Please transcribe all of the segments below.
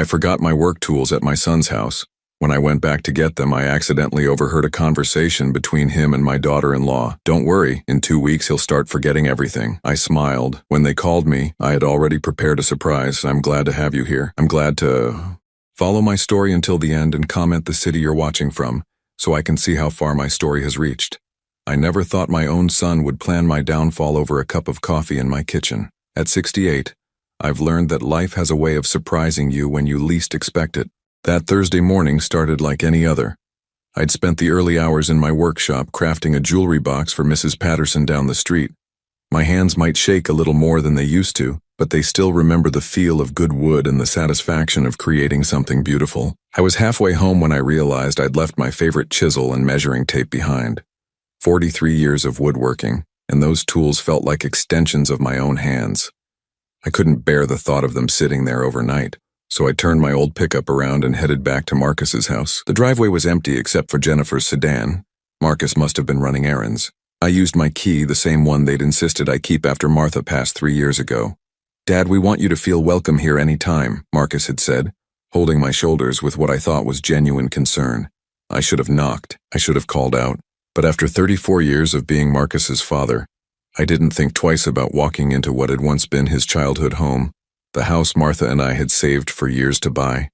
I forgot my work tools at my son's house. When I went back to get them, I accidentally overheard a conversation between him and my daughter-in-law. "Don't worry, in 2 weeks he'll start forgetting everything." I smiled. When they called me, I had already prepared a surprise. "I'm glad to have you here. I'm glad to..." Follow my story until the end and comment the city you're watching from, so I can see how far my story has reached. I never thought my own son would plan my downfall over a cup of coffee in my kitchen. At 68, I've learned that life has a way of surprising you when you least expect it. That Thursday morning started like any other. I'd spent the early hours in my workshop crafting a jewelry box for Mrs. Patterson down the street. My hands might shake a little more than they used to, but they still remember the feel of good wood and the satisfaction of creating something beautiful. I was halfway home when I realized I'd left my favorite chisel and measuring tape behind. 43 years of woodworking, and those tools felt like extensions of my own hands. I couldn't bear the thought of them sitting there overnight. So I turned my old pickup around and headed back to Marcus's house. The driveway was empty except for Jennifer's sedan. Marcus must have been running errands. I used my key, the same one they'd insisted I keep after Martha passed 3 years ago. "Dad, we want you to feel welcome here any time," Marcus had said, holding my shoulders with what I thought was genuine concern. I should have knocked. I should have called out. But after 34 years of being Marcus's father, I didn't think twice about walking into what had once been his childhood home. The house Martha and I had saved for years to buy.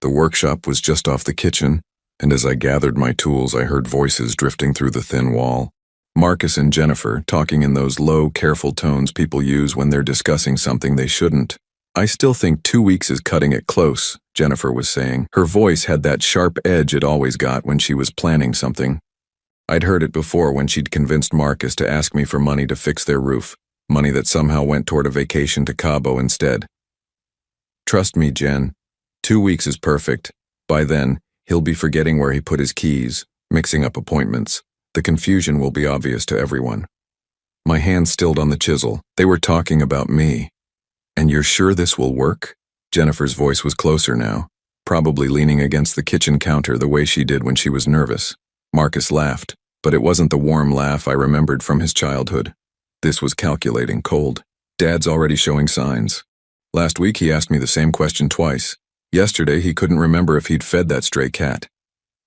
The workshop was just off the kitchen, and as I gathered my tools, I heard voices drifting through the thin wall. Marcus and Jennifer talking in those low, careful tones people use when they're discussing something they shouldn't. "I still think 2 weeks is cutting it close," Jennifer was saying. Her voice had that sharp edge it always got when she was planning something. I'd heard it before when she'd convinced Marcus to ask me for money to fix their roof. Money that somehow went toward a vacation to Cabo instead. "Trust me, Jen. 2 weeks is perfect. By then, he'll be forgetting where he put his keys, mixing up appointments. The confusion will be obvious to everyone." My hand stilled on the chisel. They were talking about me. "And you're sure this will work?" Jennifer's voice was closer now, probably leaning against the kitchen counter the way she did when she was nervous. Marcus laughed, but it wasn't the warm laugh I remembered from his childhood. This was calculating, cold. "Dad's already showing signs. Last week he asked me the same question twice. Yesterday he couldn't remember if he'd fed that stray cat."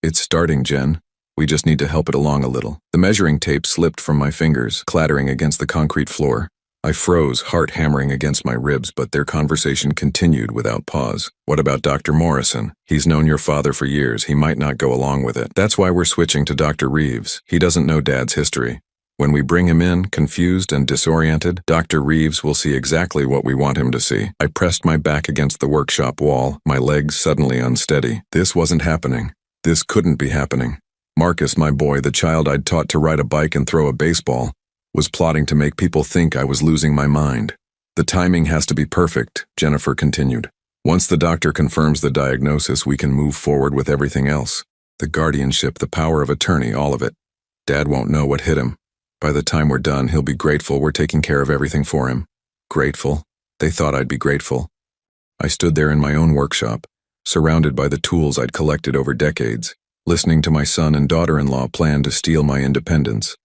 "It's starting, Jen. We just need to help it along a little." The measuring tape slipped from my fingers, clattering against the concrete floor. I froze, heart hammering against my ribs, but their conversation continued without pause. "What about Dr. Morrison? He's known your father for years. He might not go along with it. That's why we're switching to Dr. Reeves. He doesn't know Dad's history. When we bring him in, confused and disoriented, Dr. Reeves will see exactly what we want him to see." I pressed my back against the workshop wall, my legs suddenly unsteady. This wasn't happening. This couldn't be happening. Marcus, my boy, the child I'd taught to ride a bike and throw a baseball, was plotting to make people think I was losing my mind. "The timing has to be perfect," Jennifer continued. "Once the doctor confirms the diagnosis, we can move forward with everything else. The guardianship, the power of attorney, all of it. Dad won't know what hit him. By the time we're done, he'll be grateful we're taking care of everything for him." Grateful? They thought I'd be grateful. I stood there in my own workshop, surrounded by the tools I'd collected over decades, listening to my son and daughter-in-law plan to steal my independence.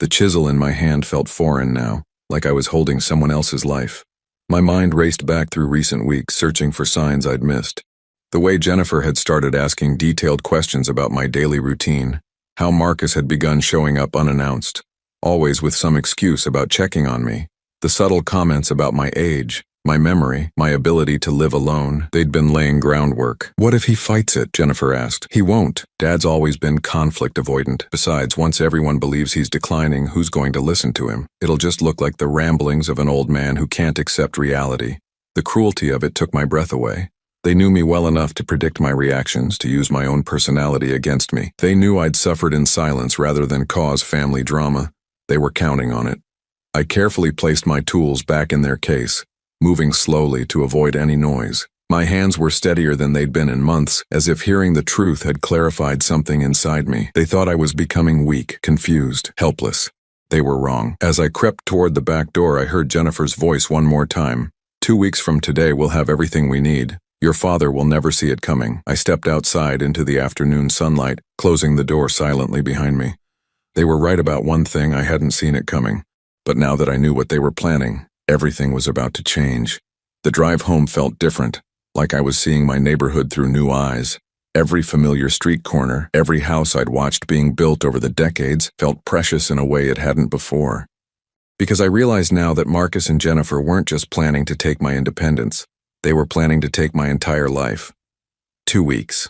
The chisel in my hand felt foreign now, like I was holding someone else's life. My mind raced back through recent weeks, searching for signs I'd missed. The way Jennifer had started asking detailed questions about my daily routine, how Marcus had begun showing up unannounced, always with some excuse about checking on me. The subtle comments about my age, my memory, my ability to live alone, they'd been laying groundwork. "What if he fights it?" Jennifer asked. "He won't. Dad's always been conflict avoidant. Besides, once everyone believes he's declining, who's going to listen to him? It'll just look like the ramblings of an old man who can't accept reality." The cruelty of it took my breath away. They knew me well enough to predict my reactions, to use my own personality against me. They knew I'd suffered in silence rather than cause family drama. They were counting on it. I carefully placed my tools back in their case, moving slowly to avoid any noise. My hands were steadier than they'd been in months, as if hearing the truth had clarified something inside me. They thought I was becoming weak, confused, helpless. They were wrong. As I crept toward the back door, I heard Jennifer's voice one more time. 2 weeks from today, we'll have everything we need. Your father will never see it coming." I stepped outside into the afternoon sunlight, closing the door silently behind me. They were right about one thing: I hadn't seen it coming. But now that I knew what they were planning, everything was about to change. The drive home felt different, like I was seeing my neighborhood through new eyes. Every familiar street corner, every house I'd watched being built over the decades felt precious in a way it hadn't before. Because I realized now that Marcus and Jennifer weren't just planning to take my independence, they were planning to take my entire life. 2 weeks.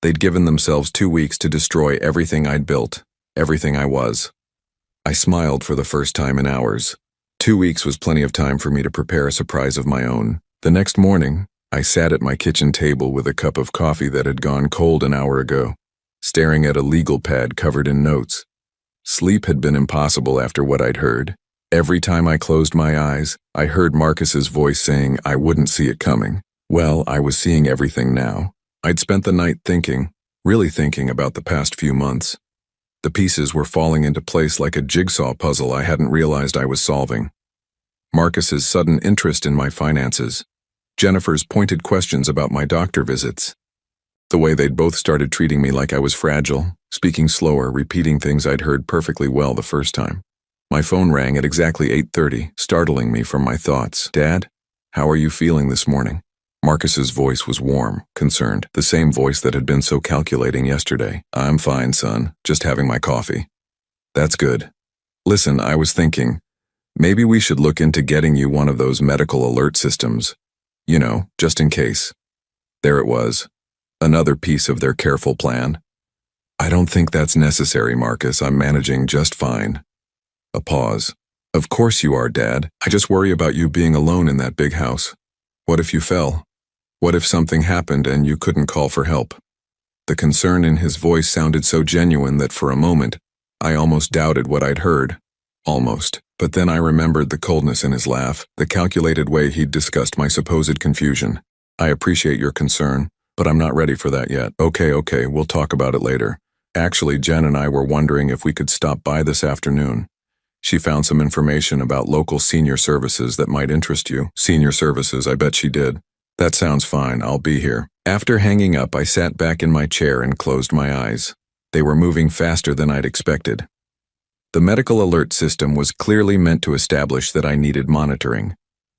They'd given themselves 2 weeks to destroy everything I'd built, everything I was. I smiled for the first time in hours. 2 weeks was plenty of time for me to prepare a surprise of my own. The next morning, I sat at my kitchen table with a cup of coffee that had gone cold an hour ago, staring at a legal pad covered in notes. Sleep had been impossible after what I'd heard. Every time I closed my eyes, I heard Marcus's voice saying I wouldn't see it coming. Well, I was seeing everything now. I'd spent the night thinking, really thinking about the past few months. The pieces were falling into place like a jigsaw puzzle I hadn't realized I was solving. Marcus's sudden interest in my finances. Jennifer's pointed questions about my doctor visits. The way they'd both started treating me like I was fragile, speaking slower, repeating things I'd heard perfectly well the first time. My phone rang at exactly 8:30, startling me from my thoughts. "Dad, how are you feeling this morning?" Marcus's voice was warm, concerned, the same voice that had been so calculating yesterday. "I'm fine, son, just having my coffee." "That's good. Listen, I was thinking, maybe we should look into getting you one of those medical alert systems. You know, just in case." There it was, another piece of their careful plan. "I don't think that's necessary, Marcus. I'm managing just fine." A pause. "Of course you are, Dad. I just worry about you being alone in that big house. What if you fell? What if something happened and you couldn't call for help?" The concern in his voice sounded so genuine that for a moment, I almost doubted what I'd heard. Almost. But then I remembered the coldness in his laugh, the calculated way he'd discussed my supposed confusion. "I appreciate your concern, but I'm not ready for that yet." Okay, we'll talk about it later. Actually, Jen and I were wondering if we could stop by this afternoon. She found some information about local senior services that might interest you." "Senior services, I bet she did." "That sounds fine, I'll be here." After hanging up, I sat back in my chair and closed my eyes. They were moving faster than I'd expected. The medical alert system was clearly meant to establish that I needed monitoring.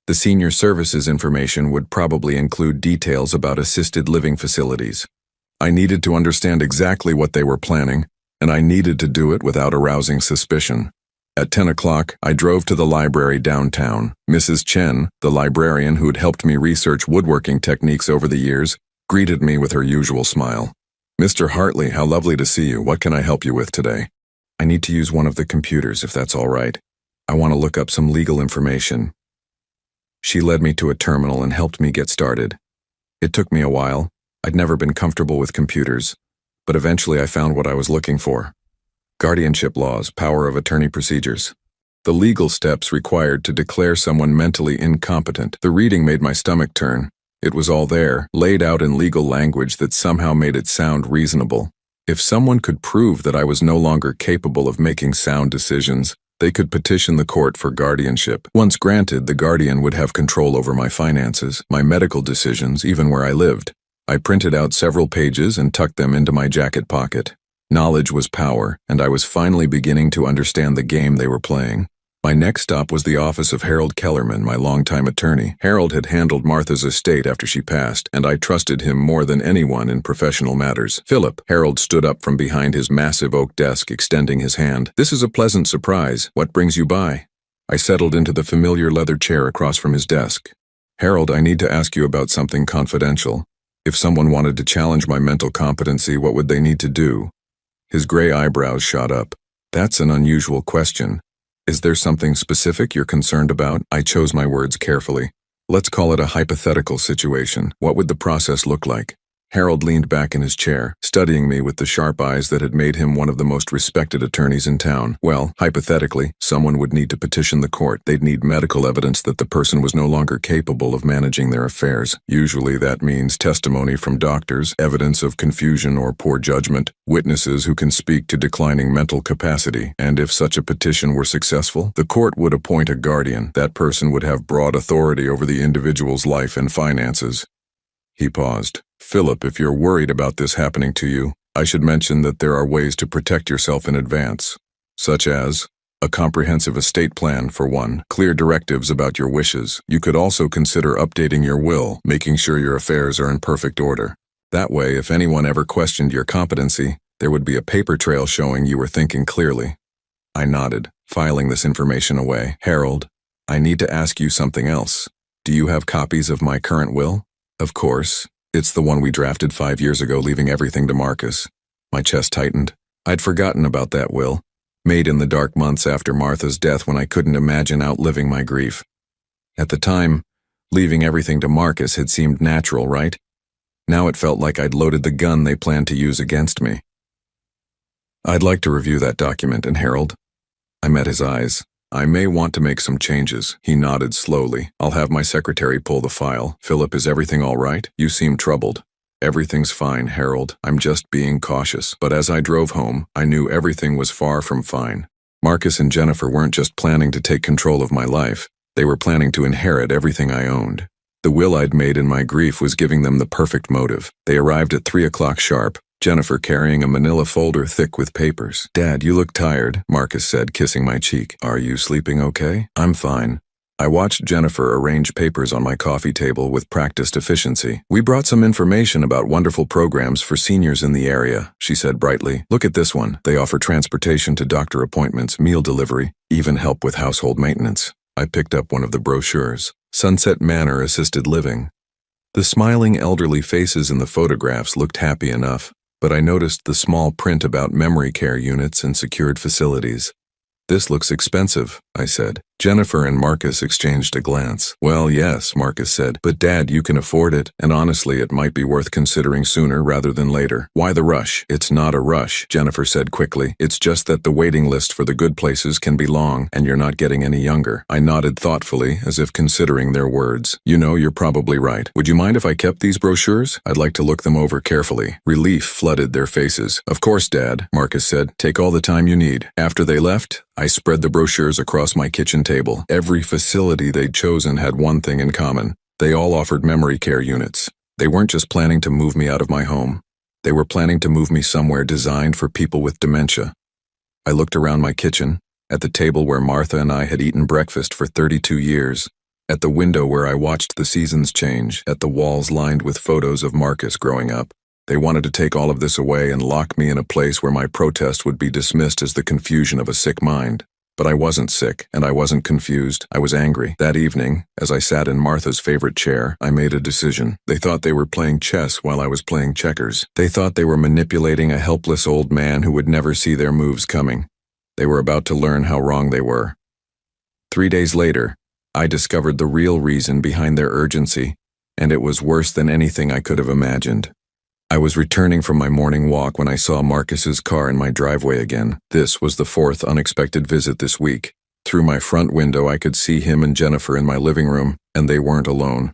The senior services information would probably include details about assisted living facilities. I needed to understand exactly what they were planning, and I needed to do it without arousing suspicion. At 10 o'clock, I drove to the library downtown. Mrs. Chen, the librarian who'd helped me research woodworking techniques over the years, greeted me with her usual smile. "Mr. Hartley, how lovely to see you. What can I help you with today?" "I need to use one of the computers, if that's all right. I want to look up some legal information." She led me to a terminal and helped me get started. It took me a while. I'd never been comfortable with computers, but eventually I found what I was looking for. Guardianship laws, power of attorney procedures. The legal steps required to declare someone mentally incompetent. The reading made my stomach turn. It was all there, laid out in legal language that somehow made it sound reasonable. If someone could prove that I was no longer capable of making sound decisions, they could petition the court for guardianship. Once granted, the guardian would have control over my finances, my medical decisions, even where I lived. I printed out several pages and tucked them into my jacket pocket. Knowledge was power, and I was finally beginning to understand the game they were playing. My next stop was the office of Harold Kellerman, my longtime attorney. Harold had handled Martha's estate after she passed, and I trusted him more than anyone in professional matters. "Philip," Harold stood up from behind his massive oak desk, extending his hand. "This is a pleasant surprise. What brings you by?" I settled into the familiar leather chair across from his desk. "Harold, I need to ask you about something confidential. If someone wanted to challenge my mental competency, what would they need to do?" His gray eyebrows shot up. "That's an unusual question. Is there something specific you're concerned about?" I chose my words carefully. "Let's call it a hypothetical situation. What would the process look like?" Harold leaned back in his chair, studying me with the sharp eyes that had made him one of the most respected attorneys in town. "Well, hypothetically, someone would need to petition the court. They'd need medical evidence that the person was no longer capable of managing their affairs. Usually that means testimony from doctors, evidence of confusion or poor judgment, witnesses who can speak to declining mental capacity. And if such a petition were successful, the court would appoint a guardian. That person would have broad authority over the individual's life and finances." He paused. "Philip, if you're worried about this happening to you, I should mention that there are ways to protect yourself in advance, such as A comprehensive estate plan, for one. Clear directives about your wishes. You could also consider updating your will, making sure your affairs are in perfect order. That way, if anyone ever questioned your competency, there would be a paper trail showing you were thinking clearly. I nodded, filing this information away. Harold, I need to ask you something else. Do you have copies of my current will? Of course. It's the one we drafted 5 years ago, leaving everything to Marcus. My chest tightened. I'd forgotten about that will, made in the dark months after Martha's death when I couldn't imagine outliving my grief. At the time, leaving everything to Marcus had seemed natural, right? Now it felt like I'd loaded the gun they planned to use against me. I'd like to review that document, and Harold. I met his eyes. I may want to make some changes. He nodded slowly. I'll have my secretary pull the file. Philip, is everything all right? You seem troubled. Everything's fine, Harold. I'm just being cautious. But as I drove home, I knew everything was far from fine. Marcus and Jennifer weren't just planning to take control of my life. They were planning to inherit everything I owned. The will I'd made in my grief was giving them the perfect motive. They arrived at 3 o'clock sharp, Jennifer carrying a manila folder thick with papers. Dad, you look tired, Marcus said, kissing my cheek. Are you sleeping okay? I'm fine. I watched Jennifer arrange papers on my coffee table with practiced efficiency. We brought some information about wonderful programs for seniors in the area, she said brightly. Look at this one. They offer transportation to doctor appointments, meal delivery, even help with household maintenance. I picked up one of the brochures. Sunset Manor Assisted Living. The smiling elderly faces in the photographs looked happy enough, but I noticed the small print about memory care units and secured facilities. This looks expensive, I said. Jennifer and Marcus exchanged a glance. Well, yes, Marcus said, but Dad, you can afford it, and honestly, it might be worth considering sooner rather than later. Why the rush? It's not a rush, Jennifer said quickly. It's just that the waiting list for the good places can be long, and you're not getting any younger. I nodded thoughtfully, as if considering their words. You know, you're probably right. Would you mind if I kept these brochures? I'd like to look them over carefully. Relief flooded their faces. Of course, Dad, Marcus said. Take all the time you need. After they left, I spread the brochures across my kitchen table. Every facility they'd chosen had one thing in common. They all offered memory care units. They weren't just planning to move me out of my home. They were planning to move me somewhere designed for people with dementia. I looked around my kitchen, at the table where Martha and I had eaten breakfast for 32 years, at the window where I watched the seasons change, at the walls lined with photos of Marcus growing up. They wanted to take all of this away and lock me in a place where my protest would be dismissed as the confusion of a sick mind. But I wasn't sick, and I wasn't confused. I was angry. That evening, as I sat in Martha's favorite chair, I made a decision. They thought they were playing chess while I was playing checkers. They thought they were manipulating a helpless old man who would never see their moves coming. They were about to learn how wrong they were. 3 days later, I discovered the real reason behind their urgency, and it was worse than anything I could have imagined. I was returning from my morning walk when I saw Marcus's car in my driveway again. This was the 4th unexpected visit this week. Through my front window, I could see him and Jennifer in my living room, and they weren't alone.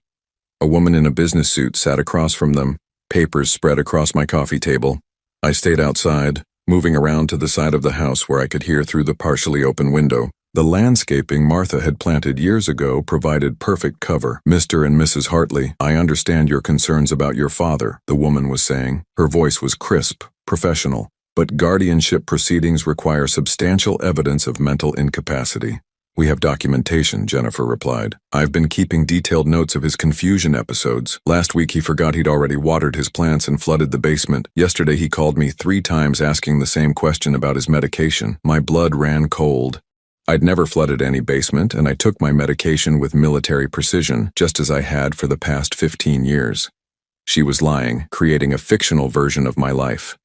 A woman in a business suit sat across from them, papers spread across my coffee table. I stayed outside, moving around to the side of the house where I could hear through the partially open window. The landscaping Martha had planted years ago provided perfect cover. Mr. and Mrs. Hartley, I understand your concerns about your father, the woman was saying. Her voice was crisp, professional, but guardianship proceedings require substantial evidence of mental incapacity. We have documentation, Jennifer replied. I've been keeping detailed notes of his confusion episodes. Last week he forgot he'd already watered his plants and flooded the basement. Yesterday he called me 3 times asking the same question about his medication. My blood ran cold. I'd never flooded any basement, and I took my medication with military precision, just as I had for the past 15 years. She was lying, creating a fictional version of my life.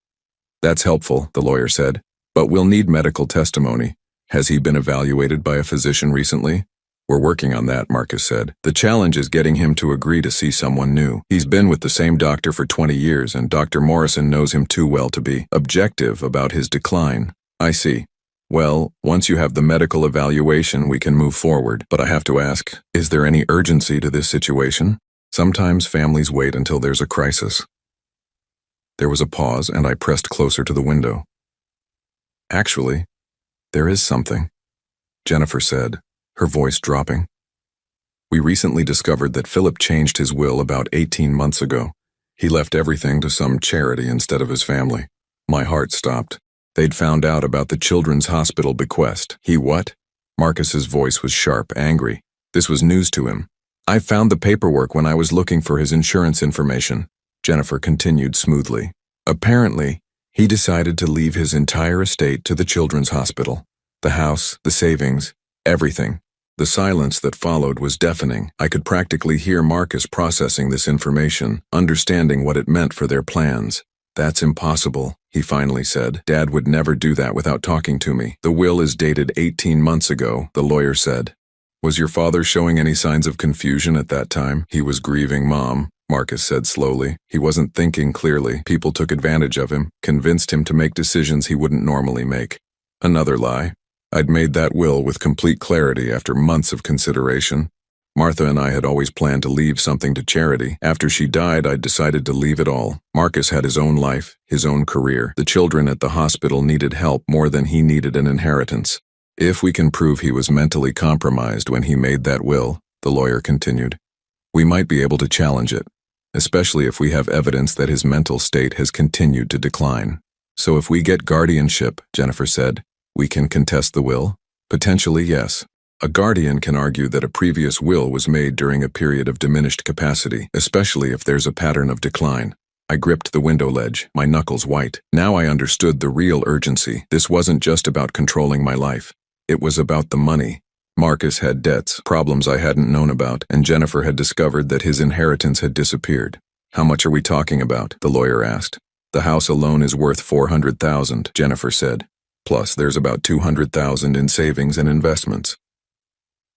That's helpful, the lawyer said, but we'll need medical testimony. Has he been evaluated by a physician recently? We're working on that, Marcus said. The challenge is getting him to agree to see someone new. He's been with the same doctor for 20 years, and Dr. Morrison knows him too well to be objective about his decline. I see. Well, once you have the medical evaluation, we can move forward. But I have to ask, is there any urgency to this situation? Sometimes families wait until there's a crisis. There was a pause, and I pressed closer to the window. Actually, there is something, Jennifer said, her voice dropping. We recently discovered that Philip changed his will about 18 months ago. He left everything to some charity instead of his family. My heart stopped. They'd found out about the children's hospital bequest. He what? Marcus's voice was sharp, angry. This was news to him. I found the paperwork when I was looking for his insurance information, Jennifer continued smoothly. Apparently, he decided to leave his entire estate to the children's hospital. The house, the savings, everything. The silence that followed was deafening. I could practically hear Marcus processing this information, understanding what it meant for their plans. That's impossible, he finally said. Dad would never do that without talking to me. The will is dated 18 months ago, the lawyer said. Was your father showing any signs of confusion at that time? He was grieving Mom, Marcus said slowly. He wasn't thinking clearly. People took advantage of him, convinced him to make decisions he wouldn't normally make. Another lie. I'd made that will with complete clarity after months of consideration. Martha and I had always planned to leave something to charity. After she died, I'd decided to leave it all. Marcus had his own life, his own career. The children at the hospital needed help more than he needed an inheritance. If we can prove he was mentally compromised when he made that will, the lawyer continued, we might be able to challenge it, especially if we have evidence that his mental state has continued to decline. So if we get guardianship, Jennifer said, we can contest the will? Potentially, yes. A guardian can argue that a previous will was made during a period of diminished capacity, especially if there's a pattern of decline. I gripped the window ledge, my knuckles white. Now I understood the real urgency. This wasn't just about controlling my life. It was about the money. Marcus had debts, problems I hadn't known about, and Jennifer had discovered that his inheritance had disappeared. How much are we talking about? The lawyer asked. The house alone is worth $400,000, Jennifer said. Plus, there's about $200,000 in savings and investments.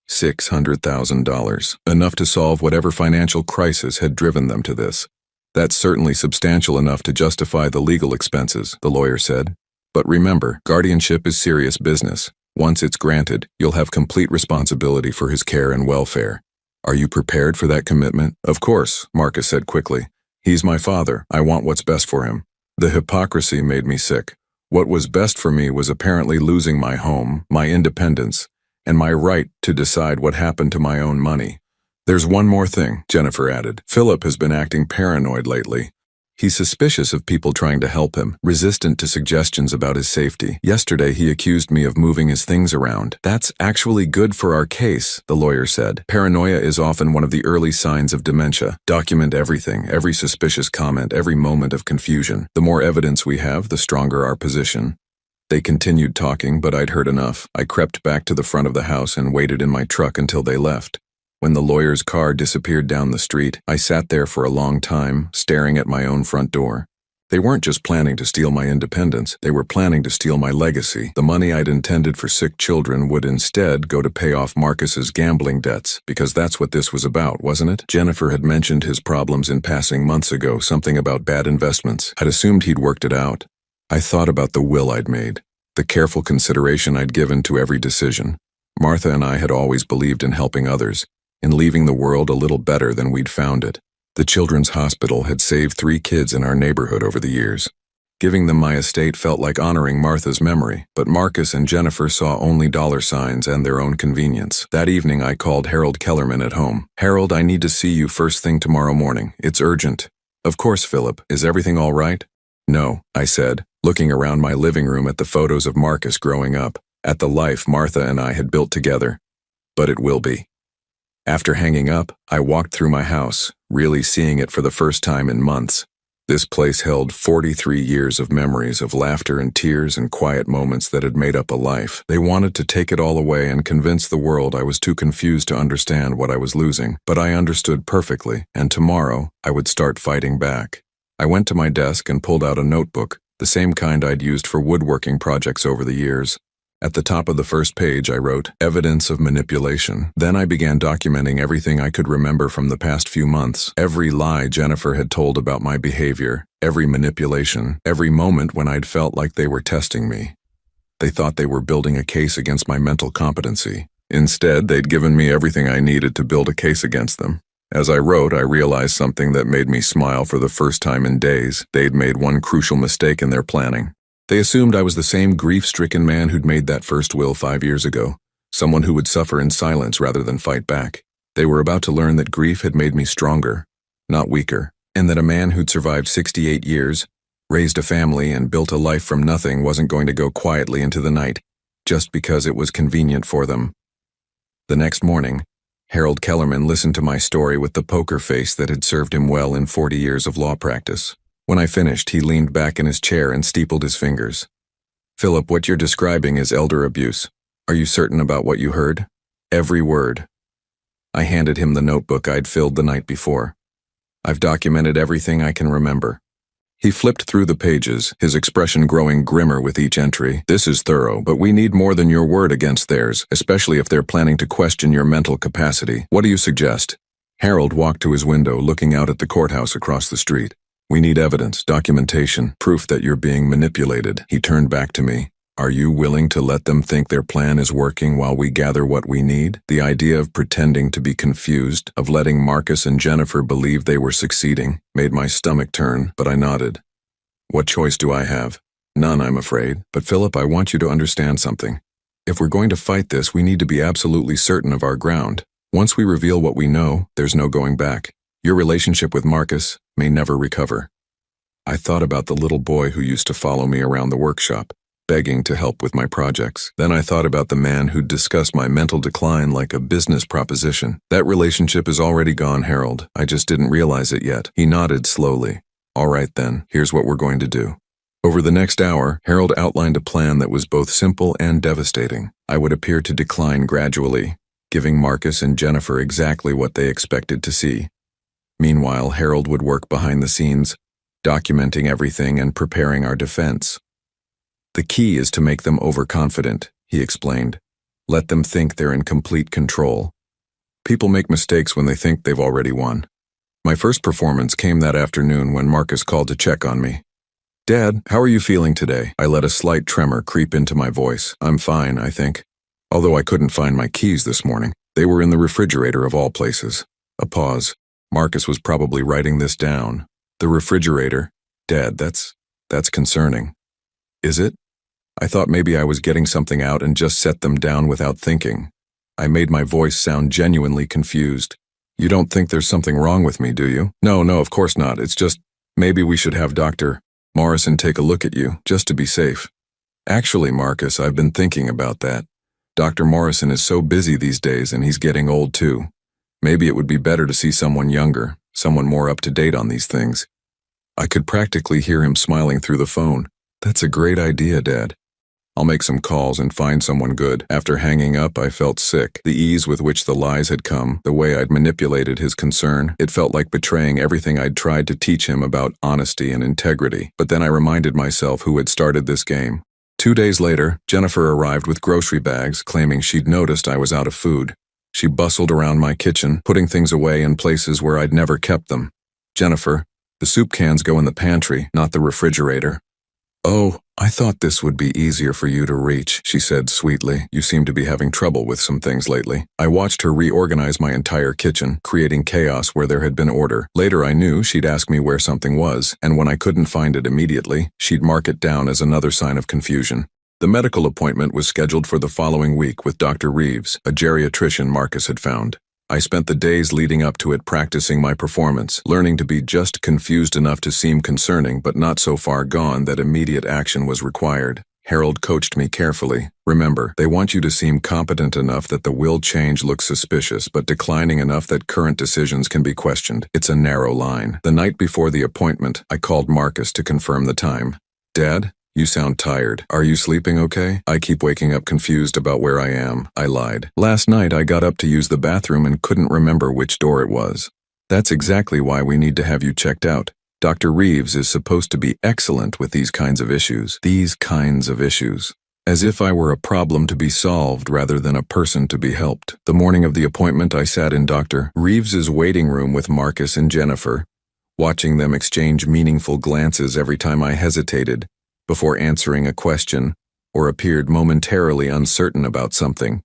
$600,000, enough to solve whatever financial crisis had driven them to this. That's certainly substantial enough to justify the legal expenses, the lawyer said. But remember, guardianship is serious business. Once it's granted, you'll have complete responsibility for his care and welfare. Are you prepared for that commitment? Of course, Marcus said quickly. He's my father. I want what's best for him. The hypocrisy made me sick. What was best for me was apparently losing my home, my independence, and my right to decide what happened to my own money. There's one more thing, Jennifer added. Philip has been acting paranoid lately. He's suspicious of people trying to help him, resistant to suggestions about his safety. Yesterday, he accused me of moving his things around. That's actually good for our case, the lawyer said. Paranoia is often one of the early signs of dementia. Document everything, every suspicious comment, every moment of confusion. The more evidence we have, the stronger our position. They continued talking, but I'd heard enough. I crept back to the front of the house and waited in my truck until they left. When the lawyer's car disappeared down the street, I sat there for a long time, staring at my own front door. They weren't just planning to steal my independence, they were planning to steal my legacy. The money I'd intended for sick children would instead go to pay off Marcus's gambling debts, because that's what this was about, wasn't it? Jennifer had mentioned his problems in passing months ago, something about bad investments. I'd assumed he'd worked it out. I thought about the will I'd made, the careful consideration I'd given to every decision. Martha and I had always believed in helping others, in leaving the world a little better than we'd found it. The children's hospital had saved 3 kids in our neighborhood over the years. Giving them my estate felt like honoring Martha's memory, but Marcus and Jennifer saw only dollar signs and their own convenience. That evening I called Harold Kellerman at home. Harold, I need to see you first thing tomorrow morning. It's urgent. Of course, Philip. Is everything all right? No, I said, looking around my living room at the photos of Marcus growing up, at the life Martha and I had built together. But it will be. After hanging up, I walked through my house, really seeing it for the first time in months. This place held 43 years of memories of laughter and tears and quiet moments that had made up a life. They wanted to take it all away and convince the world I was too confused to understand what I was losing, but I understood perfectly, and tomorrow I would start fighting back. I went to my desk and pulled out a notebook, the same kind I'd used for woodworking projects over the years. At the top of the first page, I wrote, "Evidence of manipulation." Then I began documenting everything I could remember from the past few months. Every lie Jennifer had told about my behavior, every manipulation, every moment when I'd felt like they were testing me. They thought they were building a case against my mental competency. Instead, they'd given me everything I needed to build a case against them. As I wrote, I realized something that made me smile for the first time in days. They'd made one crucial mistake in their planning. They assumed I was the same grief-stricken man who'd made that first will 5 years ago, someone who would suffer in silence rather than fight back. They were about to learn that grief had made me stronger, not weaker, and that a man who'd survived 68 years, Raised a family and built a life from nothing wasn't going to go quietly into the night, just because it was convenient for them. The next morning, Harold Kellerman listened to my story with the poker face that had served him well in 40 years of law practice. When I finished, he leaned back in his chair and steepled his fingers. "Philip, what you're describing is elder abuse. Are you certain about what you heard?" "Every word." I handed him the notebook I'd filled the night before. "I've documented everything I can remember." He flipped through the pages, his expression growing grimmer with each entry. "This is thorough, but we need more than your word against theirs, especially if they're planning to question your mental capacity. What do you suggest?" Harold walked to his window, looking out at the courthouse across the street. "We need evidence, documentation, proof that you're being manipulated." He turned back to me. "Are you willing to let them think their plan is working while we gather what we need?" The idea of pretending to be confused, of letting Marcus and Jennifer believe they were succeeding, made my stomach turn, but I nodded. "What choice do I have?" "None, I'm afraid. But Philip, I want you to understand something. If we're going to fight this, we need to be absolutely certain of our ground. Once we reveal what we know, there's no going back. Your relationship with Marcus may never recover." I thought about the little boy who used to follow me around the workshop, begging to help with my projects. Then I thought about the man who'd discussed my mental decline like a business proposition. "That relationship is already gone, Harold. I just didn't realize it yet." He nodded slowly. "All right then, here's what we're going to do." Over the next hour, Harold outlined a plan that was both simple and devastating. I would appear to decline gradually, giving Marcus and Jennifer exactly what they expected to see. Meanwhile, Harold would work behind the scenes, documenting everything and preparing our defense. "The key is to make them overconfident," he explained. "Let them think they're in complete control. People make mistakes when they think they've already won." My first performance came that afternoon when Marcus called to check on me. "Dad, how are you feeling today?" I let a slight tremor creep into my voice. "I'm fine, I think. Although I couldn't find my keys this morning. They were in the refrigerator of all places." A pause. Marcus was probably writing this down. "The refrigerator? Dad, that's concerning." "Is it?" I thought maybe I was getting something out and just set them down without thinking. I made my voice sound genuinely confused. "You don't think there's something wrong with me, do you?" No, of course not. It's just, maybe we should have Dr. Morrison take a look at you, just to be safe." "Actually, Marcus, I've been thinking about that. Dr. Morrison is so busy these days and he's getting old too. Maybe it would be better to see someone younger, someone more up to date on these things." I could practically hear him smiling through the phone. "That's a great idea, Dad. I'll make some calls and find someone good." After hanging up, I felt sick. The ease with which the lies had come, the way I'd manipulated his concern, it felt like betraying everything I'd tried to teach him about honesty and integrity. But then I reminded myself who had started this game. 2 days later, Jennifer arrived with grocery bags, claiming she'd noticed I was out of food. She bustled around my kitchen, putting things away in places where I'd never kept them. "Jennifer, the soup cans go in the pantry, not the refrigerator." "Oh, I thought this would be easier for you to reach," she said sweetly. "You seem to be having trouble with some things lately." I watched her reorganize my entire kitchen, creating chaos where there had been order. Later I knew she'd ask me where something was, and when I couldn't find it immediately, she'd mark it down as another sign of confusion. The medical appointment was scheduled for the following week with Dr. Reeves, a geriatrician Marcus had found. I spent the days leading up to it practicing my performance, learning to be just confused enough to seem concerning but not so far gone that immediate action was required. Harold coached me carefully. "Remember, they want you to seem competent enough that the will change looks suspicious, but declining enough that current decisions can be questioned. It's a narrow line." The night before the appointment, I called Marcus to confirm the time. "Dad? You sound tired. Are you sleeping okay?" "I keep waking up confused about where I am," I lied. "Last night I got up to use the bathroom and couldn't remember which door it was." "That's exactly why we need to have you checked out. Dr. Reeves is supposed to be excellent with these kinds of issues." These kinds of issues. As if I were a problem to be solved rather than a person to be helped. The morning of the appointment, I sat in Dr. Reeves's waiting room with Marcus and Jennifer, watching them exchange meaningful glances every time I hesitated before answering a question or appeared momentarily uncertain about something.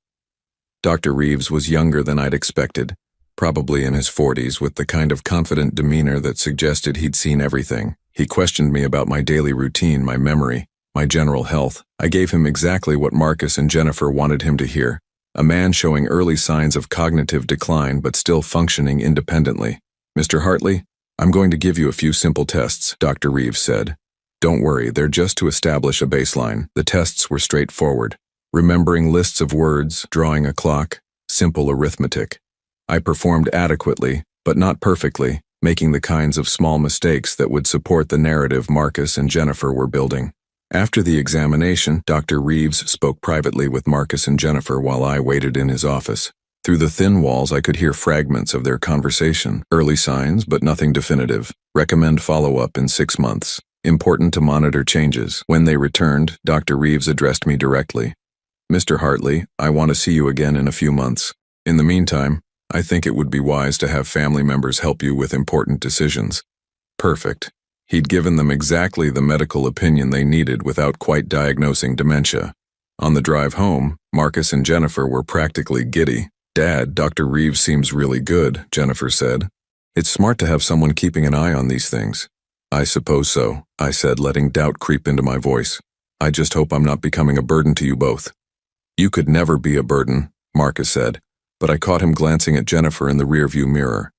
Dr. Reeves was younger than I'd expected, probably in his 40s, with the kind of confident demeanor that suggested he'd seen everything. He questioned me about my daily routine, my memory, my general health. I gave him exactly what Marcus and Jennifer wanted him to hear. A man showing early signs of cognitive decline but still functioning independently. "Mr. Hartley, I'm going to give you a few simple tests," Dr. Reeves said. Don't worry, they're just to establish a baseline. The tests were straightforward. Remembering lists of words, drawing a clock, simple arithmetic. I performed adequately, but not perfectly, making the kinds of small mistakes that would support the narrative Marcus and Jennifer were building. After the examination, Dr. Reeves spoke privately with Marcus and Jennifer while I waited in his office. Through the thin walls, I could hear fragments of their conversation. Early signs, but nothing definitive. Recommend follow-up in 6 months. Important to monitor changes. When they returned, Dr. Reeves addressed me directly. Mr. Hartley, I want to see you again in a few months. In the meantime, I think it would be wise to have family members help you with important decisions. Perfect. He'd given them exactly the medical opinion they needed without quite diagnosing dementia. On the drive home, Marcus and Jennifer were practically giddy. Dad, Dr. Reeves seems really good, Jennifer said. It's smart to have someone keeping an eye on these things. I suppose so, I said, letting doubt creep into my voice. I just hope I'm not becoming a burden to you both. You could never be a burden, Marcus said, but I caught him glancing at Jennifer in the rearview mirror.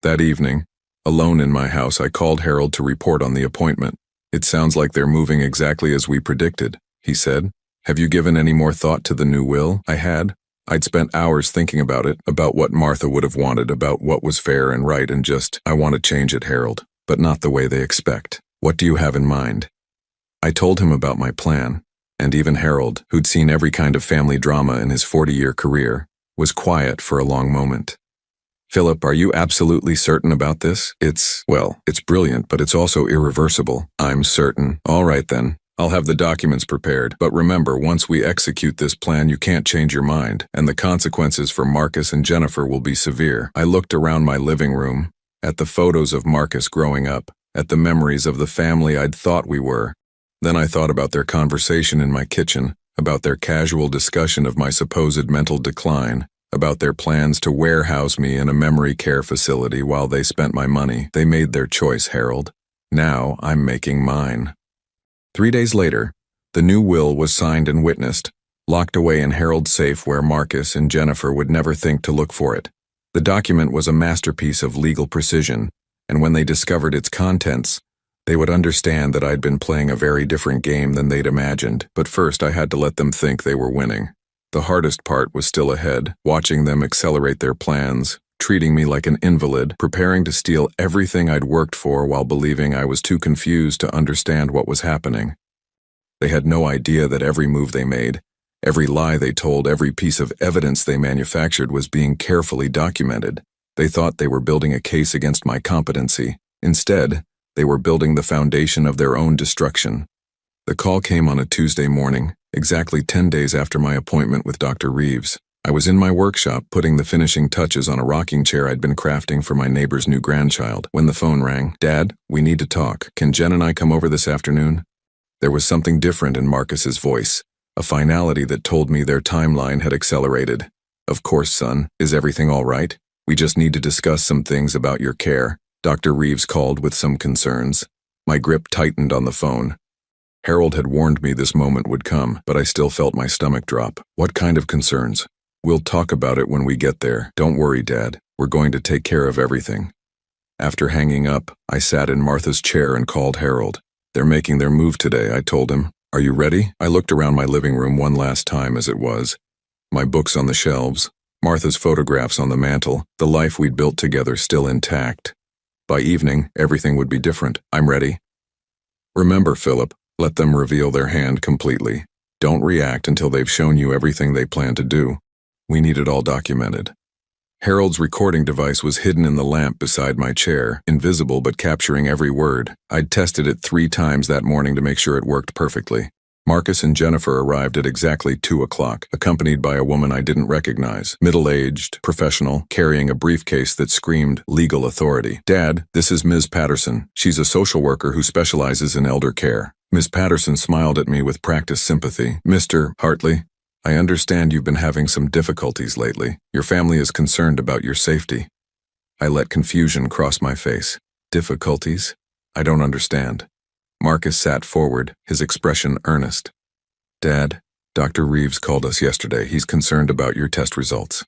That evening, alone in my house, I called Harold to report on the appointment. It sounds like they're moving exactly as we predicted, he said. Have you given any more thought to the new will? I had. I'd spent hours thinking about it, about what Martha would have wanted, about what was fair and right, and I want to change it, Harold, but not the way they expect. What do you have in mind? I told him about my plan, and even Harold, who'd seen every kind of family drama in his 40-year career, was quiet for a long moment. Philip, are you absolutely certain about this? It's brilliant, but it's also irreversible. I'm certain. All right then. I'll have the documents prepared, but remember, once we execute this plan, you can't change your mind, and the consequences for Marcus and Jennifer will be severe. I looked around my living room, at the photos of Marcus growing up, at the memories of the family I'd thought we were. Then I thought about their conversation in my kitchen, about their casual discussion of my supposed mental decline, about their plans to warehouse me in a memory care facility while they spent my money. They made their choice, Harold. Now I'm making mine. 3 days later, the new will was signed and witnessed, locked away in Harold's safe where Marcus and Jennifer would never think to look for it. The document was a masterpiece of legal precision, and when they discovered its contents, they would understand that I'd been playing a very different game than they'd imagined. But first I had to let them think they were winning. The hardest part was still ahead, watching them accelerate their plans, treating me like an invalid, preparing to steal everything I'd worked for while believing I was too confused to understand what was happening. They had no idea that every move they made, every lie they told, every piece of evidence they manufactured was being carefully documented. They thought they were building a case against my competency. Instead, they were building the foundation of their own destruction. The call came on a Tuesday morning, exactly 10 days after my appointment with Dr. Reeves. I was in my workshop putting the finishing touches on a rocking chair I'd been crafting for my neighbor's new grandchild when the phone rang. Dad, we need to talk. Can Jen and I come over this afternoon? There was something different in Marcus's voice, a finality that told me their timeline had accelerated. Of course, son. Is everything all right? We just need to discuss some things about your care. Dr. Reeves called with some concerns. My grip tightened on the phone. Harold had warned me this moment would come, but I still felt my stomach drop. What kind of concerns? We'll talk about it when we get there. Don't worry, Dad. We're going to take care of everything. After hanging up, I sat in Martha's chair and called Harold. They're making their move today, I told him. Are you ready? I looked around my living room one last time as it was. My books on the shelves, Martha's photographs on the mantel, the life we'd built together still intact. By evening, everything would be different. I'm ready. Remember, Philip, let them reveal their hand completely. Don't react until they've shown you everything they plan to do. We need it all documented. Harold's recording device was hidden in the lamp beside my chair, invisible but capturing every word. I'd tested it 3 times that morning to make sure it worked perfectly. Marcus and Jennifer arrived at exactly 2 o'clock, accompanied by a woman I didn't recognize, middle-aged, professional, carrying a briefcase that screamed legal authority. Dad, this is Ms. Patterson. She's a social worker who specializes in elder care. Ms. Patterson smiled at me with practiced sympathy. Mr. Hartley, I understand you've been having some difficulties lately. Your family is concerned about your safety. I let confusion cross my face. Difficulties? I don't understand. Marcus sat forward, his expression earnest. Dad, Dr. Reeves called us yesterday. He's concerned about your test results.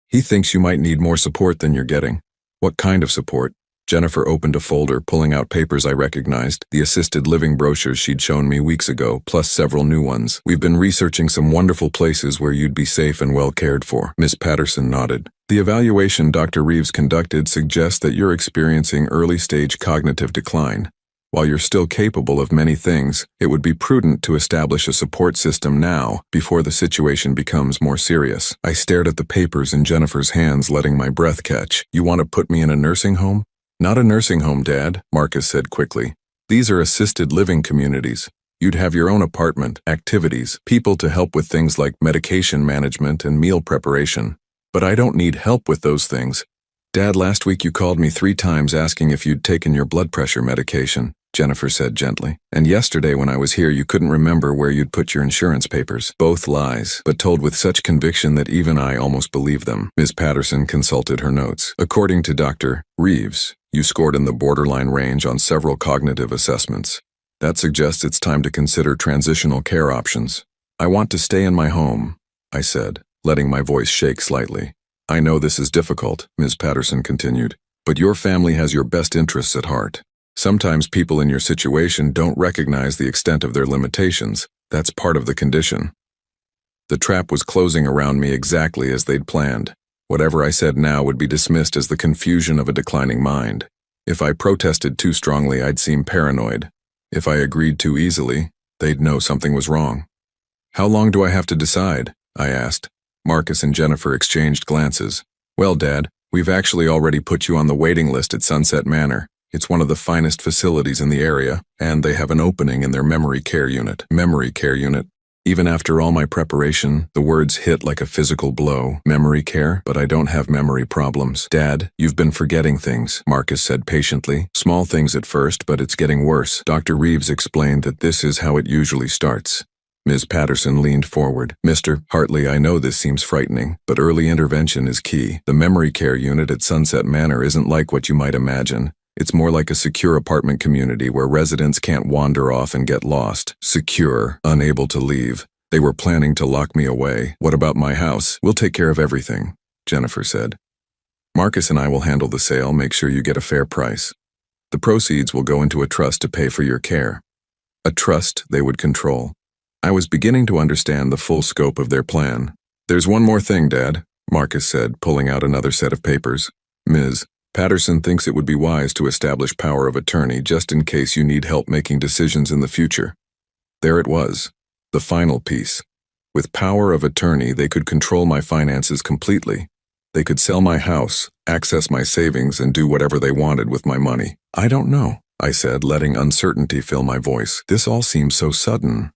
He thinks you might need more support than you're getting. What kind of support? Jennifer opened a folder, pulling out papers I recognized, the assisted living brochures she'd shown me weeks ago, plus several new ones. We've been researching some wonderful places where you'd be safe and well cared for. Miss Patterson nodded. The evaluation Dr. Reeves conducted suggests that you're experiencing early-stage cognitive decline. While you're still capable of many things, it would be prudent to establish a support system now, before the situation becomes more serious. I stared at the papers in Jennifer's hands, letting my breath catch. You want to put me in a nursing home? Not a nursing home, Dad, Marcus said quickly. These are assisted living communities. You'd have your own apartment, activities, people to help with things like medication management and meal preparation. But I don't need help with those things. Dad, last week you called me 3 times asking if you'd taken your blood pressure medication, Jennifer said gently. And yesterday when I was here you couldn't remember where you'd put your insurance papers. Both lies, but told with such conviction that even I almost believed them. Ms. Patterson consulted her notes. According to Dr. Reeves, you scored in the borderline range on several cognitive assessments. That suggests it's time to consider transitional care options. I want to stay in my home, I said, letting my voice shake slightly. I know this is difficult, Ms. Patterson continued, but your family has your best interests at heart. Sometimes people in your situation don't recognize the extent of their limitations. That's part of the condition. The trap was closing around me exactly as they'd planned. Whatever I said now would be dismissed as the confusion of a declining mind. If I protested too strongly, I'd seem paranoid. If I agreed too easily, they'd know something was wrong. How long do I have to decide? I asked. Marcus and Jennifer exchanged glances. Well, Dad, we've actually already put you on the waiting list at Sunset Manor. It's one of the finest facilities in the area, and they have an opening in their memory care unit. Memory care unit. Even after all my preparation, the words hit like a physical blow. Memory care? But I don't have memory problems. Dad, you've been forgetting things, Marcus said patiently. Small things at first, but it's getting worse. Dr. Reeves explained that this is how it usually starts. Ms. Patterson leaned forward. Mr. Hartley, I know this seems frightening, but early intervention is key. The memory care unit at Sunset Manor isn't like what you might imagine. It's more like a secure apartment community where residents can't wander off and get lost. Secure, unable to leave. They were planning to lock me away. What about my house? We'll take care of everything, Jennifer said. Marcus and I will handle the sale, make sure you get a fair price. The proceeds will go into a trust to pay for your care. A trust they would control. I was beginning to understand the full scope of their plan. There's one more thing, Dad, Marcus said, pulling out another set of papers. Ms. Patterson thinks it would be wise to establish power of attorney just in case you need help making decisions in the future. There it was, the final piece. With power of attorney, they could control my finances completely. They could sell my house, access my savings, and do whatever they wanted with my money. I don't know, I said, letting uncertainty fill my voice. This all seems so sudden.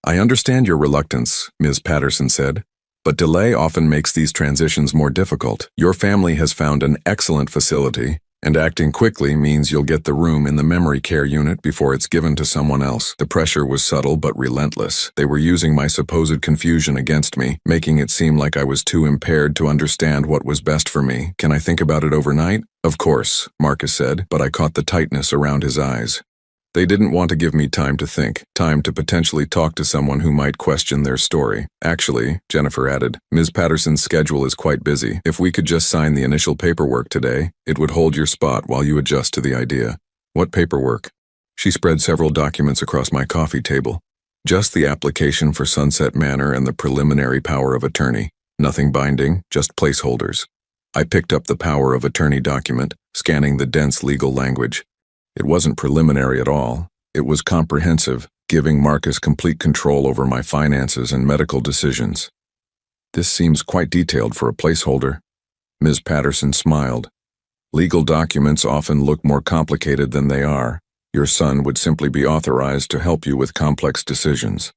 I understand your reluctance, Ms. Patterson said. But delay often makes these transitions more difficult. Your family has found an excellent facility, and acting quickly means you'll get the room in the memory care unit before it's given to someone else. The pressure was subtle but relentless. They were using my supposed confusion against me, making it seem like I was too impaired to understand what was best for me. Can I think about it overnight? Of course, Marcus said, but I caught the tightness around his eyes. They didn't want to give me time to think, time to potentially talk to someone who might question their story. Actually, Jennifer added, Ms. Patterson's schedule is quite busy. If we could just sign the initial paperwork today, it would hold your spot while you adjust to the idea. What paperwork? She spread several documents across my coffee table. Just the application for Sunset Manor and the preliminary power of attorney. Nothing binding, just placeholders. I picked up the power of attorney document, scanning the dense legal language. It wasn't preliminary at all. It was comprehensive, giving Marcus complete control over my finances and medical decisions. This seems quite detailed for a placeholder. Ms. Patterson smiled. Legal documents often look more complicated than they are. Your son would simply be authorized to help you with complex decisions.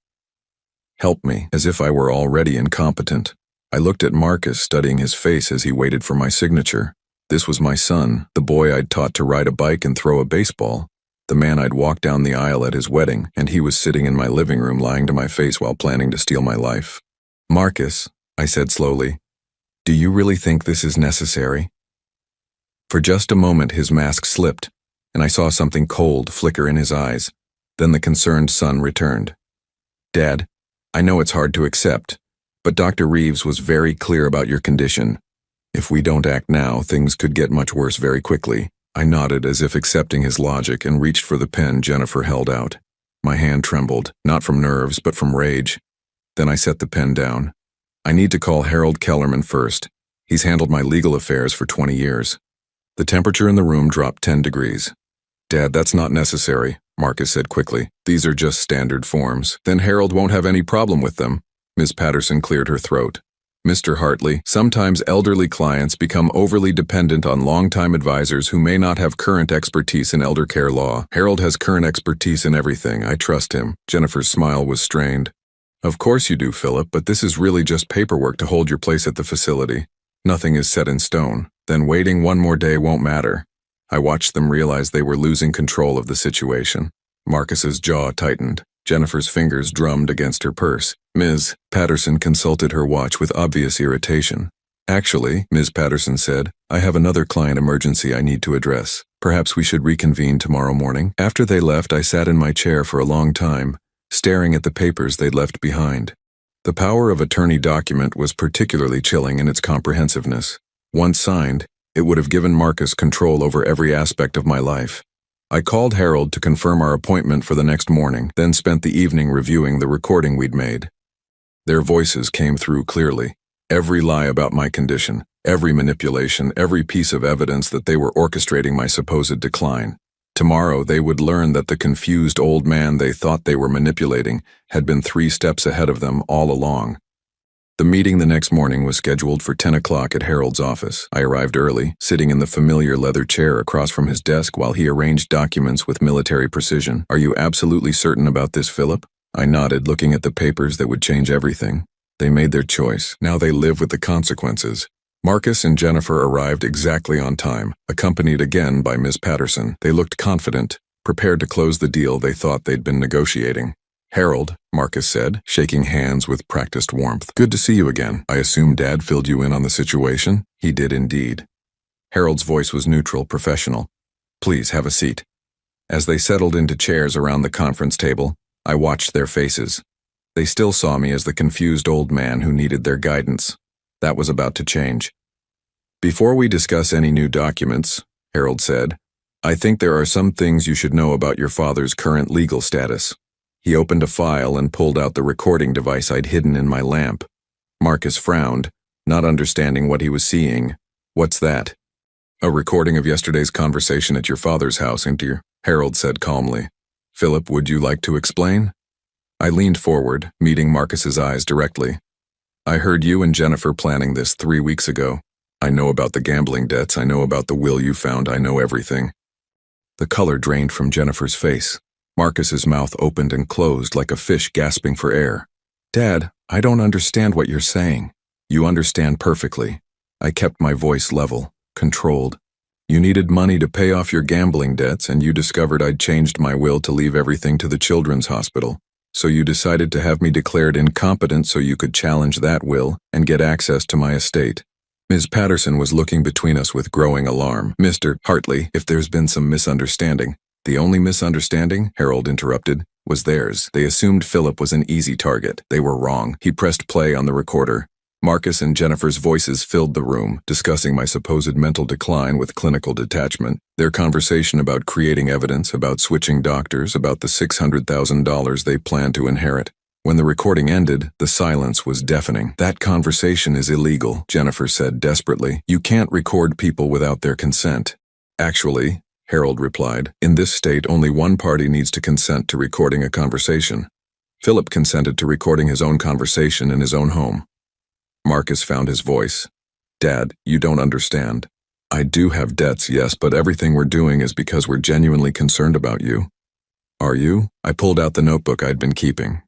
Help me, as if I were already incompetent. I looked at Marcus, studying his face as he waited for my signature. This was my son, the boy I'd taught to ride a bike and throw a baseball, the man I'd walked down the aisle at his wedding, and he was sitting in my living room lying to my face while planning to steal my life. Marcus, I said slowly, do you really think this is necessary? For just a moment his mask slipped, and I saw something cold flicker in his eyes. Then the concerned son returned. Dad, I know it's hard to accept, but Dr. Reeves was very clear about your condition. If we don't act now, things could get much worse very quickly. I nodded as if accepting his logic and reached for the pen Jennifer held out. My hand trembled, not from nerves but from rage. Then I set the pen down. I need to call Harold Kellerman first. He's handled my legal affairs for 20 years. The temperature in the room dropped 10 degrees. Dad, that's not necessary, Marcus said quickly. These are just standard forms. Then Harold won't have any problem with them. Ms. Patterson cleared her throat. Mr. Hartley, sometimes elderly clients become overly dependent on longtime advisors who may not have current expertise in elder care law. Harold has current expertise in everything. I trust him. Jennifer's smile was strained. Of course you do, Philip, but this is really just paperwork to hold your place at the facility. Nothing is set in stone. Then waiting one more day won't matter. I watched them realize they were losing control of the situation. Marcus's jaw tightened. Jennifer's fingers drummed against her purse. Ms. Patterson consulted her watch with obvious irritation. Actually, Ms. Patterson said, I have another client emergency I need to address. Perhaps we should reconvene tomorrow morning. After they left, I sat in my chair for a long time, staring at the papers they'd left behind. The power of attorney document was particularly chilling in its comprehensiveness. Once signed, it would have given Marcus control over every aspect of my life. I called Harold to confirm our appointment for the next morning, then spent the evening reviewing the recording we'd made. Their voices came through clearly. Every lie about my condition, every manipulation, every piece of evidence that they were orchestrating my supposed decline. Tomorrow they would learn that the confused old man they thought they were manipulating had been 3 steps ahead of them all along. The meeting the next morning was scheduled for 10 o'clock at Harold's office. I arrived early, sitting in the familiar leather chair across from his desk while he arranged documents with military precision. Are you absolutely certain about this, Philip? I nodded, looking at the papers that would change everything. They made their choice. Now they live with the consequences. Marcus and Jennifer arrived exactly on time, accompanied again by Ms. Patterson. They looked confident, prepared to close the deal they thought they'd been negotiating. Harold, Marcus said, shaking hands with practiced warmth. Good to see you again. I assume Dad filled you in on the situation? He did indeed. Harold's voice was neutral, professional. Please have a seat. As they settled into chairs around the conference table, I watched their faces. They still saw me as the confused old man who needed their guidance. That was about to change. Before we discuss any new documents, Harold said, I think there are some things you should know about your father's current legal status. He opened a file and pulled out the recording device I'd hidden in my lamp. Marcus frowned, not understanding what he was seeing. What's that? A recording of yesterday's conversation at your father's house, ain't you? Harold said calmly. Philip, would you like to explain? I leaned forward, meeting Marcus's eyes directly. I heard you and Jennifer planning this 3 weeks ago. I know about the gambling debts, I know about the will you found, I know everything. The color drained from Jennifer's face. Marcus's mouth opened and closed like a fish gasping for air. Dad, I don't understand what you're saying. You understand perfectly. I kept my voice level, controlled. You needed money to pay off your gambling debts, and you discovered I'd changed my will to leave everything to the children's hospital. So you decided to have me declared incompetent so you could challenge that will and get access to my estate. Ms. Patterson was looking between us with growing alarm. Mr. Hartley, if there's been some misunderstanding. The only misunderstanding, Harold interrupted, was theirs. They assumed Philip was an easy target. They were wrong. He pressed play on the recorder. Marcus and Jennifer's voices filled the room, discussing my supposed mental decline with clinical detachment. Their conversation about creating evidence, about switching doctors, about the $600,000 they planned to inherit. When the recording ended, the silence was deafening. That conversation is illegal, Jennifer said desperately. You can't record people without their consent. Actually, Harold replied, in this state only one party needs to consent to recording a conversation. Philip consented to recording his own conversation in his own home. Marcus found his voice. Dad, you don't understand. I do have debts, yes, but everything we're doing is because we're genuinely concerned about you. Are you? I pulled out the notebook I'd been keeping.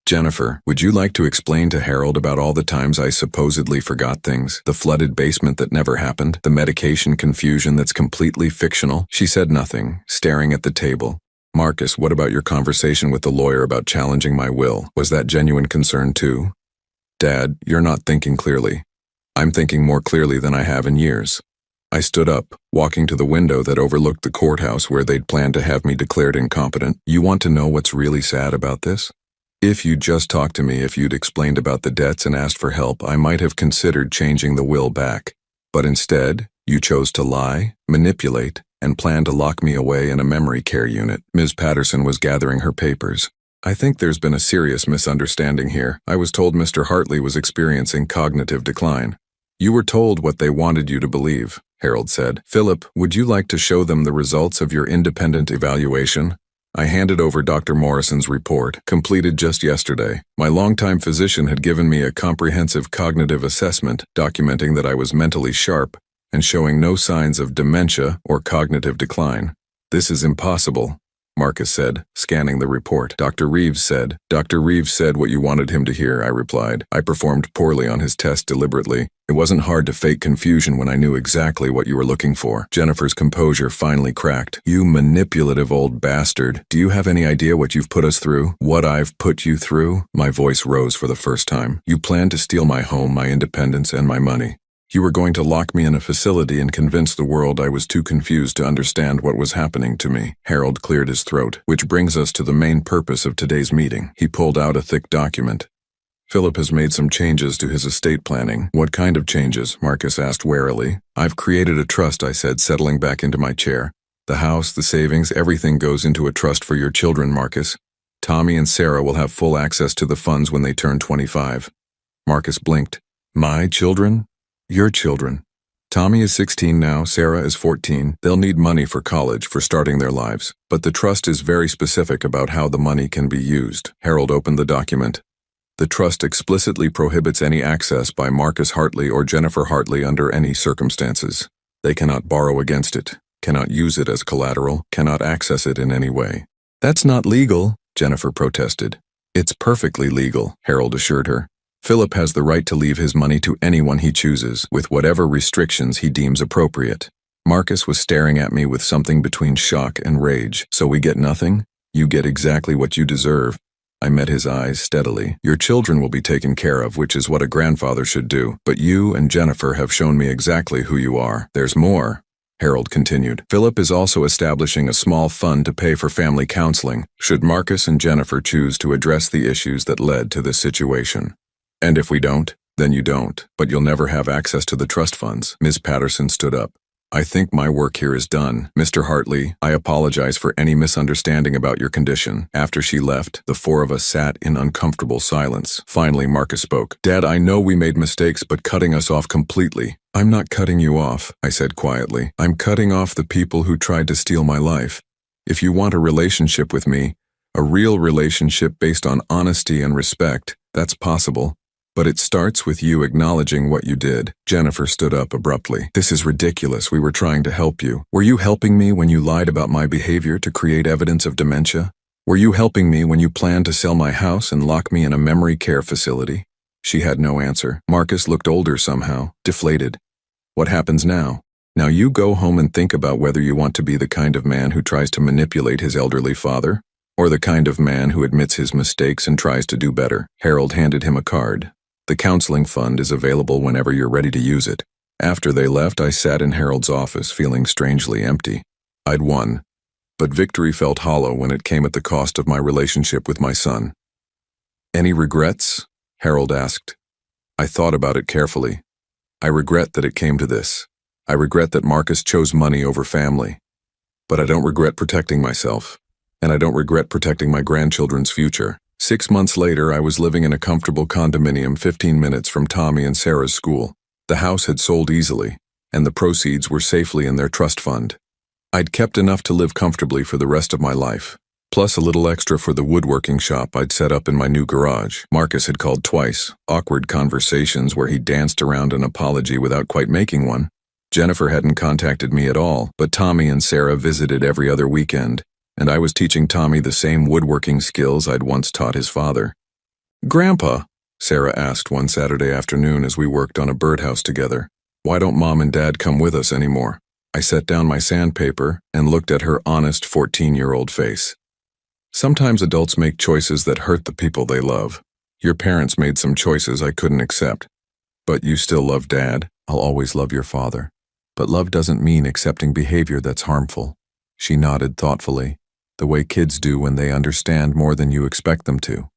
Jennifer, would you like to explain to Harold about all the times I supposedly forgot things? The flooded basement that never happened? The medication confusion that's completely fictional? She said nothing, staring at the table. Marcus, what about your conversation with the lawyer about challenging my will? Was that genuine concern too? Dad, you're not thinking clearly. I'm thinking more clearly than I have in years. I stood up, walking to the window that overlooked the courthouse where they'd planned to have me declared incompetent. You want to know what's really sad about this? If you'd just talked to me, if you'd explained about the debts and asked for help, I might have considered changing the will back. But instead, you chose to lie, manipulate, and planned to lock me away in a memory care unit. Ms. Patterson was gathering her papers. I think there's been a serious misunderstanding here. I was told Mr. Hartley was experiencing cognitive decline. You were told what they wanted you to believe, Harold said. Philip, would you like to show them the results of your independent evaluation? I handed over Dr. Morrison's report, completed just yesterday. My longtime physician had given me a comprehensive cognitive assessment documenting that I was mentally sharp and showing no signs of dementia or cognitive decline. This is impossible, Marcus said, scanning the report. Dr. Reeves said what you wanted him to hear, I replied. I performed poorly on his test deliberately. It wasn't hard to fake confusion when I knew exactly what you were looking for. Jennifer's composure finally cracked. You manipulative old bastard. Do you have any idea what you've put us through? What I've put you through? My voice rose for the first time. You planned to steal my home, my independence, and my money. You were going to lock me in a facility and convince the world I was too confused to understand what was happening to me. Harold cleared his throat, which brings us to the main purpose of today's meeting. He pulled out a thick document. Philip has made some changes to his estate planning. What kind of changes? Marcus asked warily. I've created a trust, I said, settling back into my chair. The house, the savings, everything goes into a trust for your children, Marcus. Tommy and Sarah will have full access to the funds when they turn 25. Marcus blinked. My children? Your children. Tommy is 16 now, Sarah is 14. They'll need money for college, for starting their lives. But the trust is very specific about how the money can be used. Harold opened the document. The trust explicitly prohibits any access by Marcus Hartley or Jennifer Hartley under any circumstances. They cannot borrow against it, cannot use it as collateral, cannot access it in any way. That's not legal, Jennifer protested. It's perfectly legal, Harold assured her. Philip has the right to leave his money to anyone he chooses, with whatever restrictions he deems appropriate. Marcus was staring at me with something between shock and rage. So we get nothing? You get exactly what you deserve. I met his eyes steadily. Your children will be taken care of, which is what a grandfather should do. But you and Jennifer have shown me exactly who you are. There's more, Harold continued. Philip is also establishing a small fund to pay for family counseling, should Marcus and Jennifer choose to address the issues that led to this situation. And if we don't, then you don't, but you'll never have access to the trust funds. Ms. Patterson stood up. I think my work here is done. Mr. Hartley, I apologize for any misunderstanding about your condition. After she left, the four of us sat in uncomfortable silence. Finally, Marcus spoke. Dad, I know we made mistakes, but cutting us off completely. I'm not cutting you off, I said quietly. I'm cutting off the people who tried to steal my life. If you want a relationship with me, a real relationship based on honesty and respect, that's possible. But it starts with you acknowledging what you did. Jennifer stood up abruptly. This is ridiculous. We were trying to help you. Were you helping me when you lied about my behavior to create evidence of dementia? Were you helping me when you planned to sell my house and lock me in a memory care facility? She had no answer. Marcus looked older somehow, deflated. What happens now? Now you go home and think about whether you want to be the kind of man who tries to manipulate his elderly father, or the kind of man who admits his mistakes and tries to do better. Harold handed him a card. The counseling fund is available whenever you're ready to use it. After they left, I sat in Harold's office feeling strangely empty. I'd won, but victory felt hollow when it came at the cost of my relationship with my son. Any regrets? Harold asked. I thought about it carefully. I regret that it came to this. I regret that Marcus chose money over family. But I don't regret protecting myself, and I don't regret protecting my grandchildren's future. 6 months later, I was living in a comfortable condominium 15 minutes from Tommy and Sarah's school. The house had sold easily, and the proceeds were safely in their trust fund. I'd kept enough to live comfortably for the rest of my life, plus a little extra for the woodworking shop I'd set up in my new garage. Marcus had called twice, awkward conversations where he danced around an apology without quite making one. Jennifer hadn't contacted me at all, but Tommy and Sarah visited every other weekend, and I was teaching Tommy the same woodworking skills I'd once taught his father. Grandpa, Sarah asked one Saturday afternoon as we worked on a birdhouse together, why don't Mom and Dad come with us anymore? I set down my sandpaper and looked at her honest 14-year-old face. Sometimes adults make choices that hurt the people they love. Your parents made some choices I couldn't accept. But you still love Dad. I'll always love your father. But love doesn't mean accepting behavior that's harmful. She nodded thoughtfully, the way kids do when they understand more than you expect them to.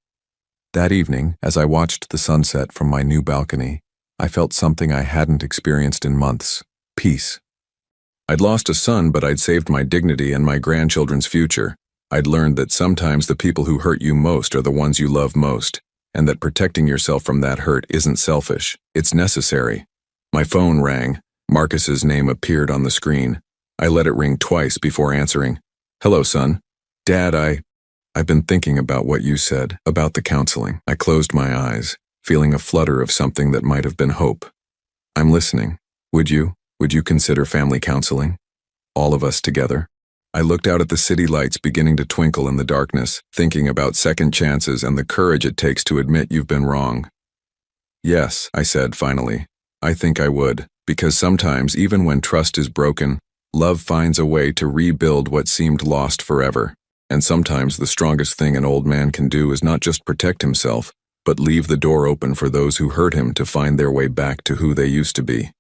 That evening, as I watched the sunset from my new balcony, I felt something I hadn't experienced in months: peace. I'd lost a son, but I'd saved my dignity and my grandchildren's future. I'd learned that sometimes the people who hurt you most are the ones you love most, and that protecting yourself from that hurt isn't selfish, it's necessary. My phone rang. Marcus's name appeared on the screen. I let it ring twice before answering. "Hello, son." "Dad, I've been thinking about what you said, about the counseling." I closed my eyes, feeling a flutter of something that might have been hope. "I'm listening. Would you consider family counseling? All of us together?" I looked out at the city lights beginning to twinkle in the darkness, thinking about second chances and the courage it takes to admit you've been wrong. "Yes," I said finally. "I think I would, because sometimes, even when trust is broken, love finds a way to rebuild what seemed lost forever. And sometimes the strongest thing an old man can do is not just protect himself, but leave the door open for those who hurt him to find their way back to who they used to be."